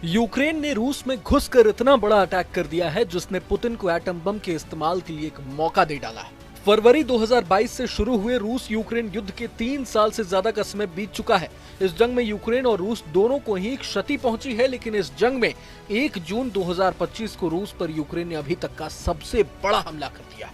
Ukraine ने रूस में घुसकर इतना बड़ा अटैक कर दिया है जिसने पुतिन को एटम बम के इस्तेमाल के लिए एक मौका दे डाला है। फरवरी 2022 से शुरू हुए रूस यूक्रेन युद्ध के 3 साल से ज्यादा का समय बीत चुका है। इस जंग में यूक्रेन और रूस दोनों को ही क्षति पहुंची है, लेकिन इस जंग में 1 जून 2025 को रूस पर यूक्रेन ने अभी तक का सबसे बड़ा हमला कर दिया।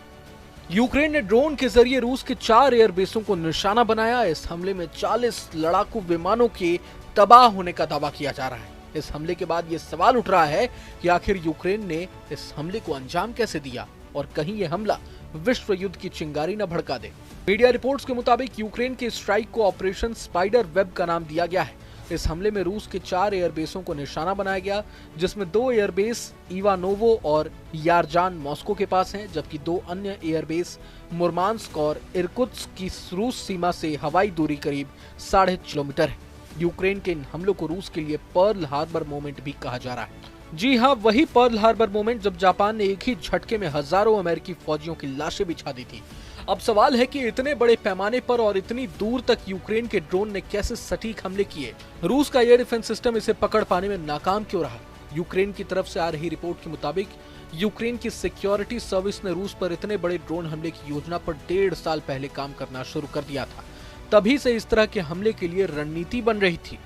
यूक्रेन ने ड्रोन के जरिए रूस के 4 एयरबेसों को निशाना बनाया। इस हमले में 40 लड़ाकू विमानों के तबाह होने का दावा किया जा रहा है। इस हमले के बाद ये सवाल उठ रहा है कि आखिर यूक्रेन ने इस हमले को अंजाम कैसे दिया और कहीं ये हमला विश्व युद्ध की चिंगारी न भड़का दे। मीडिया रिपोर्ट्स के मुताबिक यूक्रेन के स्ट्राइक को ऑपरेशन स्पाइडर वेब का नाम दिया गया है। इस हमले में रूस के 4 एयरबेसों को निशाना बनाया गया, जिसमें 2 एयरबेस इवानोवो और यारजान मॉस्को के पास हैं, जबकि 2 अन्य एयरबेस मुर्मांस्क और इरकुत्स्क की रूस सीमा से हवाई दूरी करीब 6.5 किलोमीटर है। यूक्रेन के इन हमलों को रूस के लिए पर्ल हार्बर मोमेंट भी कहा जा रहा है। जी हाँ, वही पर्ल हार्बर मोमेंट जब जापान ने एक ही झटके में हजारों अमेरिकी फौजियों की लाशें बिछा दी थी। अब सवाल है कि इतने बड़े पैमाने पर और इतनी दूर तक यूक्रेन के ड्रोन ने कैसे सटीक हमले किए। रूस का एयर डिफेंस सिस्टम इसे पकड़ पाने में नाकाम क्यों रहा। यूक्रेन की तरफ से आ रही रिपोर्ट के मुताबिक यूक्रेन की सिक्योरिटी सर्विस ने रूस पर इतने बड़े ड्रोन हमले की योजना पर 1.5 साल पहले काम करना शुरू कर दिया था। तभी से इस तरह के हमले के लिए रणनीति बन रही थी।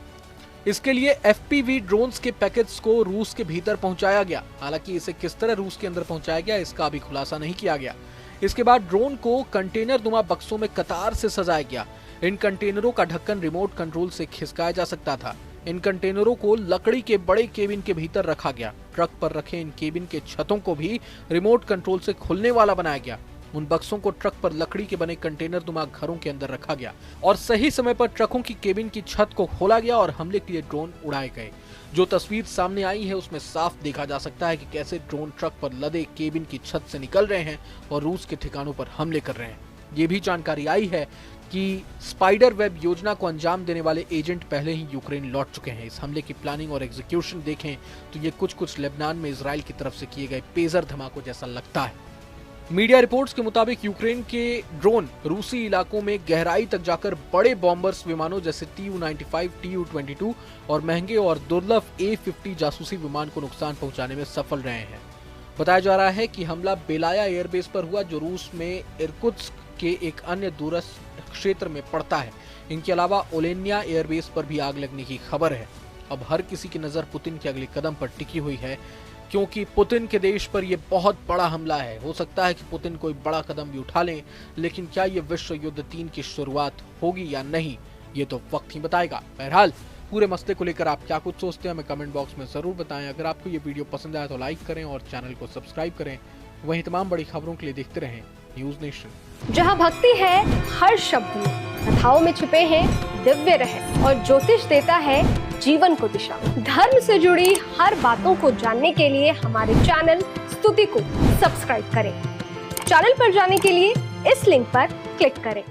इसके लिए FPV ड्रोन्स के पैकेट्स को रूस के भीतर पहुंचाया गया। हालांकि इसे किस तरह रूस के अंदर पहुंचाया गया इसका अभी खुलासा नहीं किया गया। इसके बाद ड्रोन को कंटेनर नुमा बक्सों में कतार से सजाया गया। इन कंटेनरों का ढक्कन रिमोट कंट्रोल से खिसकाया जा सकता था। इन कंटेनरों को लकड़ी के बड़े केबिन के भीतर रखा गया। ट्रक पर रखे इन केबिन के छतों को भी रिमोट कंट्रोल से खुलने वाला बनाया गया। उन बक्सों को ट्रक पर लकड़ी के बने कंटेनर नुमा घरों के अंदर रखा गया और सही समय पर ट्रकों की केबिन की छत को खोला गया और हमले के लिए ड्रोन उड़ाए गए। जो तस्वीर सामने आई है उसमें साफ देखा जा सकता है कि कैसे ड्रोन ट्रक पर लदे केबिन की छत से निकल रहे हैं और रूस के ठिकानों पर हमले कर रहे हैं। ये भी जानकारी आई है कि स्पाइडर वेब योजना को अंजाम देने वाले एजेंट पहले ही यूक्रेन लौट चुके हैं। इस हमले की प्लानिंग और एग्जीक्यूशन देखें तो ये कुछ लेबनान में इजराइल की तरफ से किए गए पेजर धमाकों जैसा लगता है। मीडिया रिपोर्ट्स के मुताबिक यूक्रेन के ड्रोन रूसी इलाकों में गहराई तक जाकर बड़े बॉम्बर्स विमानों जैसे Tu-95, Tu-22 और महंगे और दुर्लभ A-50 जासूसी विमान को नुकसान पहुंचाने में सफल रहे हैं। बताया जा रहा है कि हमला बेलाया एयरबेस पर हुआ, जो रूस में इरकुत्स्क के एक अन्य दूरस्थ क्षेत्र में पड़ता है। इनके अलावा ओलेनिया एयरबेस पर भी आग लगने की खबर है। अब हर किसी की नजर पुतिन के अगले कदम पर टिकी हुई है, क्योंकि पुतिन के देश पर यह बहुत बड़ा हमला है। हो सकता है कि पुतिन कोई बड़ा कदम भी उठा लें, लेकिन क्या यह विश्व युद्ध 3 की शुरुआत होगी या नहीं, ये तो वक्त ही बताएगा। बहरहाल पूरे मसले को लेकर आप क्या कुछ सोचते हैं हमें कमेंट बॉक्स में जरूर बताएं। अगर आपको ये वीडियो पसंद आया तो लाइक करें और चैनल को सब्सक्राइब करें। वहीं तमाम बड़ी खबरों के लिए देखते रहें न्यूज नेशन। जहां भक्ति है हर शब्द में, कथाओं में छुपे हैं दिव्य रहस्य और ज्योतिष देता है जीवन को दिशा। धर्म से जुड़ी हर बातों को जानने के लिए हमारे चैनल स्तुति को सब्सक्राइब करें। चैनल पर जाने के लिए इस लिंक पर क्लिक करें।